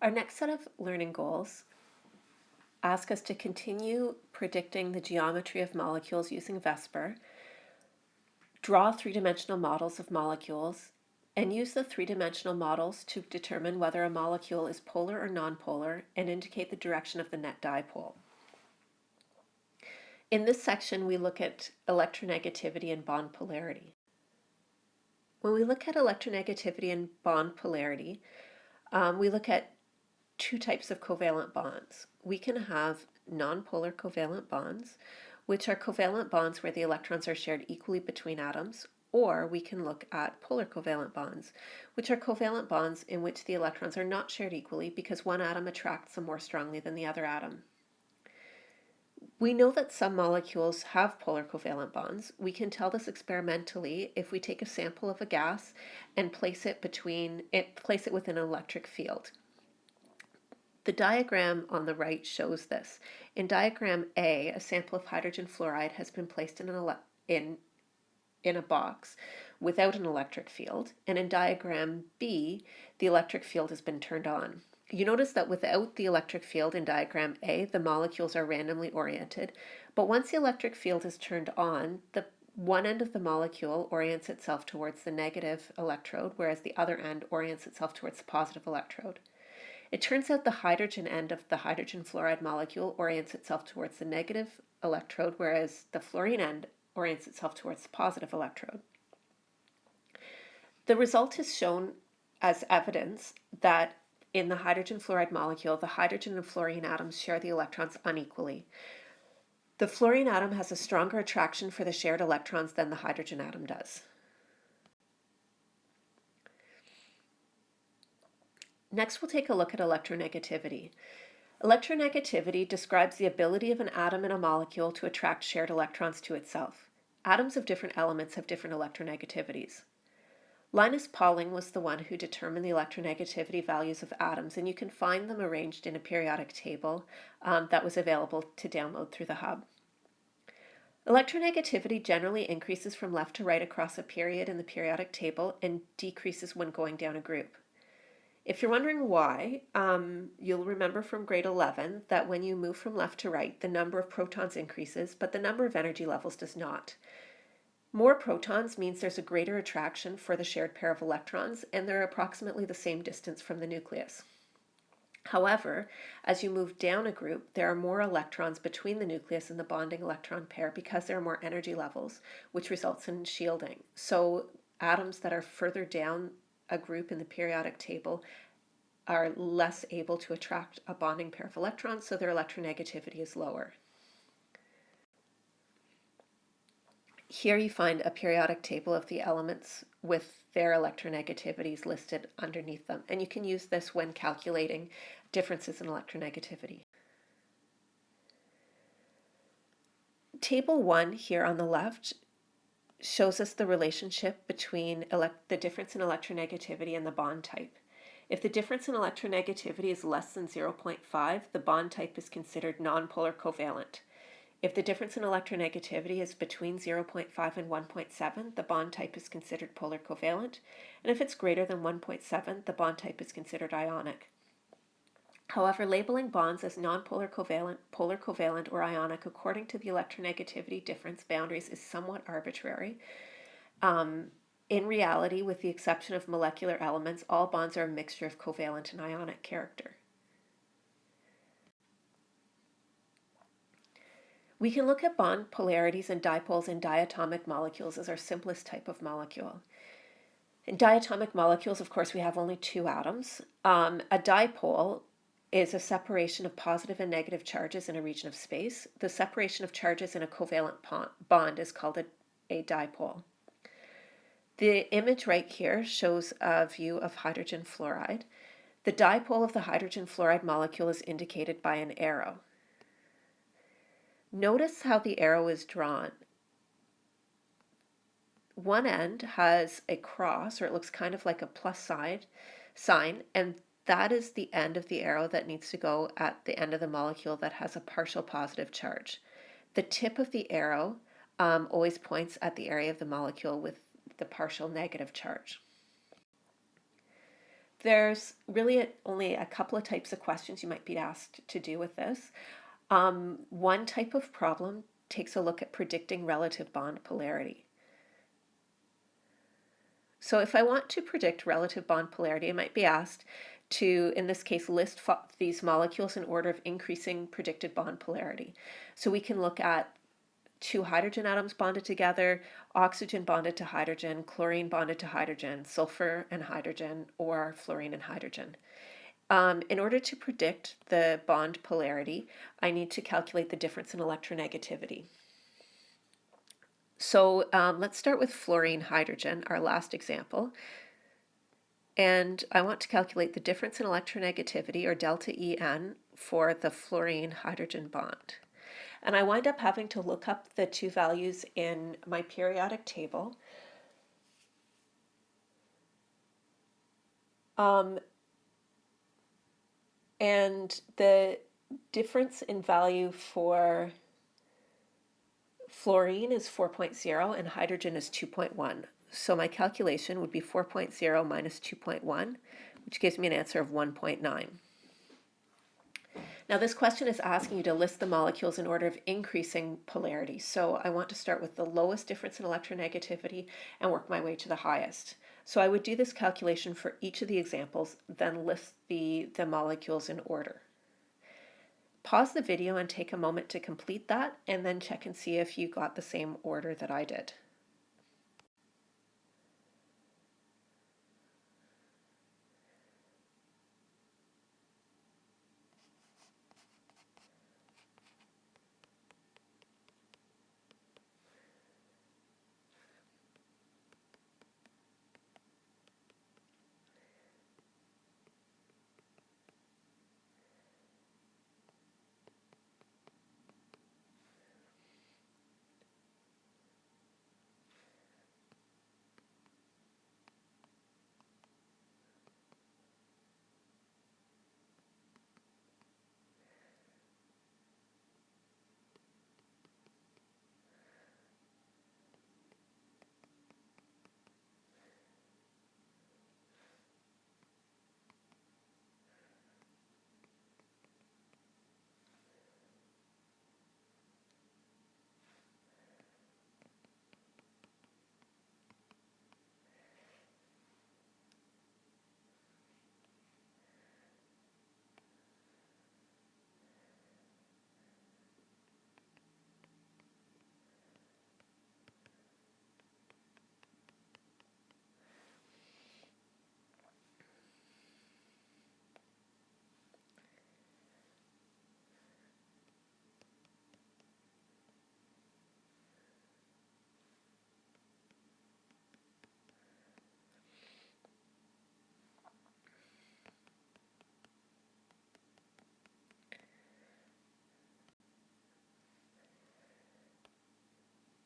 Our next set of learning goals ask us to continue predicting the geometry of molecules using VESPR, draw three-dimensional models of molecules, and use the three-dimensional models to determine whether a molecule is polar or nonpolar and indicate the direction of the net dipole. In this section, we look at electronegativity and bond polarity. When we look at electronegativity and bond polarity, we look at two types of covalent bonds. We can have nonpolar covalent bonds, which are covalent bonds where the electrons are shared equally between atoms, or we can look at polar covalent bonds, which are covalent bonds in which the electrons are not shared equally because one atom attracts them more strongly than the other atom. We know that some molecules have polar covalent bonds. We can tell this experimentally if we take a sample of a gas and place it within an electric field. The diagram on the right shows this. In diagram A, a sample of hydrogen fluoride has been placed in a box without an electric field, and in diagram B, the electric field has been turned on. You notice that without the electric field in diagram A, the molecules are randomly oriented, but once the electric field is turned on, the one end of the molecule orients itself towards the negative electrode, whereas the other end orients itself towards the positive electrode. It turns out the hydrogen end of the hydrogen fluoride molecule orients itself towards the negative electrode, whereas the fluorine end orients itself towards the positive electrode. The result is shown as evidence that in the hydrogen fluoride molecule, the hydrogen and fluorine atoms share the electrons unequally. The fluorine atom has a stronger attraction for the shared electrons than the hydrogen atom does. Next, we'll take a look at electronegativity. Electronegativity describes the ability of an atom in a molecule to attract shared electrons to itself. Atoms of different elements have different electronegativities. Linus Pauling was the one who determined the electronegativity values of atoms, and you can find them arranged in a periodic table that was available to download through the hub. Electronegativity generally increases from left to right across a period in the periodic table and decreases when going down a group. If you're wondering why, you'll remember from grade 11 that when you move from left to right, the number of protons increases, but the number of energy levels does not. More protons means there's a greater attraction for the shared pair of electrons, and they're approximately the same distance from the nucleus. However, as you move down a group, there are more electrons between the nucleus and the bonding electron pair because there are more energy levels, which results in shielding. So atoms that are further down a group in the periodic table are less able to attract a bonding pair of electrons, so their electronegativity is lower. Here you find a periodic table of the elements with their electronegativities listed underneath them, and you can use this when calculating differences in electronegativity. Table 1 here on the left shows us the relationship between the difference in electronegativity and the bond type. If the difference in electronegativity is less than 0.5, the bond type is considered nonpolar covalent. If the difference in electronegativity is between 0.5 and 1.7, the bond type is considered polar covalent, and if it's greater than 1.7, the bond type is considered ionic. However, labeling bonds as nonpolar covalent, polar covalent, or ionic according to the electronegativity difference boundaries is somewhat arbitrary. In reality, with the exception of molecular elements, all bonds are a mixture of covalent and ionic character. We can look at bond polarities and dipoles in diatomic molecules as our simplest type of molecule. In diatomic molecules, of course, we have only two atoms. A dipole is a separation of positive and negative charges in a region of space. The separation of charges in a covalent bond is called a dipole. The image right here shows a view of hydrogen fluoride. The dipole of the hydrogen fluoride molecule is indicated by an arrow. Notice how the arrow is drawn. One end has a cross, or it looks kind of like a plus sign, and that is the end of the arrow that needs to go at the end of the molecule that has a partial positive charge. The tip of the arrow always points at the area of the molecule with the partial negative charge. there's really only a couple of types of questions you might be asked to do with this. One type of problem takes a look at predicting relative bond polarity. So if I want to predict relative bond polarity, I might be asked to, in this case, list these molecules in order of increasing predicted bond polarity. So we can look at two hydrogen atoms bonded together, oxygen bonded to hydrogen, chlorine bonded to hydrogen, sulfur and hydrogen, or fluorine and hydrogen. In order to predict the bond polarity, I need to calculate the difference in electronegativity. So let's start with fluorine hydrogen, our last example. And I want to calculate the difference in electronegativity, or delta En, for the fluorine hydrogen bond. And I wind up having to look up the two values in my periodic table. And the difference in value for fluorine is 4.0 and hydrogen is 2.1. So my calculation would be 4.0 minus 2.1, which gives me an answer of 1.9. Now this question is asking you to list the molecules in order of increasing polarity. So I want to start with the lowest difference in electronegativity and work my way to the highest. So I would do this calculation for each of the examples, then list the molecules in order. Pause the video and take a moment to complete that, and then check and see if you got the same order that I did.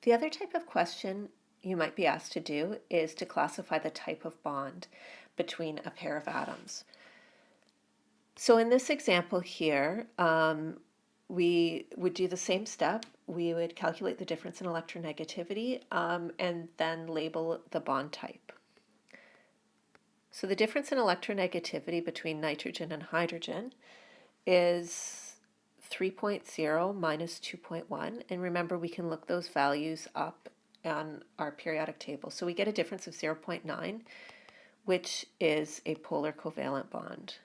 The other type of question you might be asked to do is to classify the type of bond between a pair of atoms. So in this example here, we would do the same step. We would calculate the difference in electronegativity and then label the bond type. So the difference in electronegativity between nitrogen and hydrogen is 3.0 minus 2.1. And remember, we can look those values up on our periodic table. So we get a difference of 0.9, which is a polar covalent bond.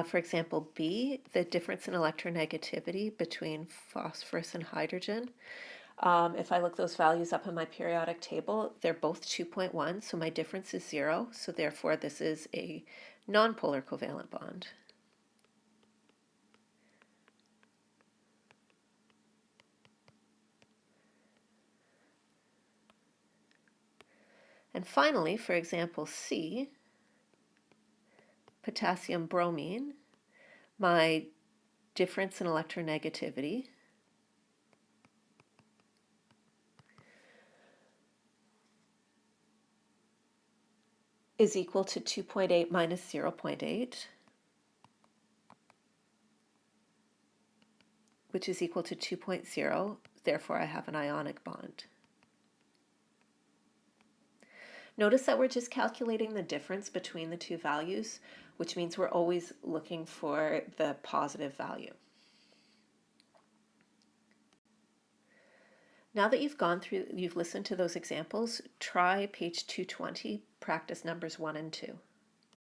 For example, B, the difference in electronegativity between phosphorus and hydrogen. If I look those values up in my periodic table, they're both 2.1, so my difference is 0, so therefore this is a nonpolar covalent bond. And finally, for example, C, potassium bromine, my difference in electronegativity is equal to 2.8 minus 0.8. which is equal to 2.0. Therefore, I have an ionic bond. Notice that we're just calculating the difference between the two values, which means we're always looking for the positive value. Now that you've listened to those examples, try page 220, practice numbers 1 and 2.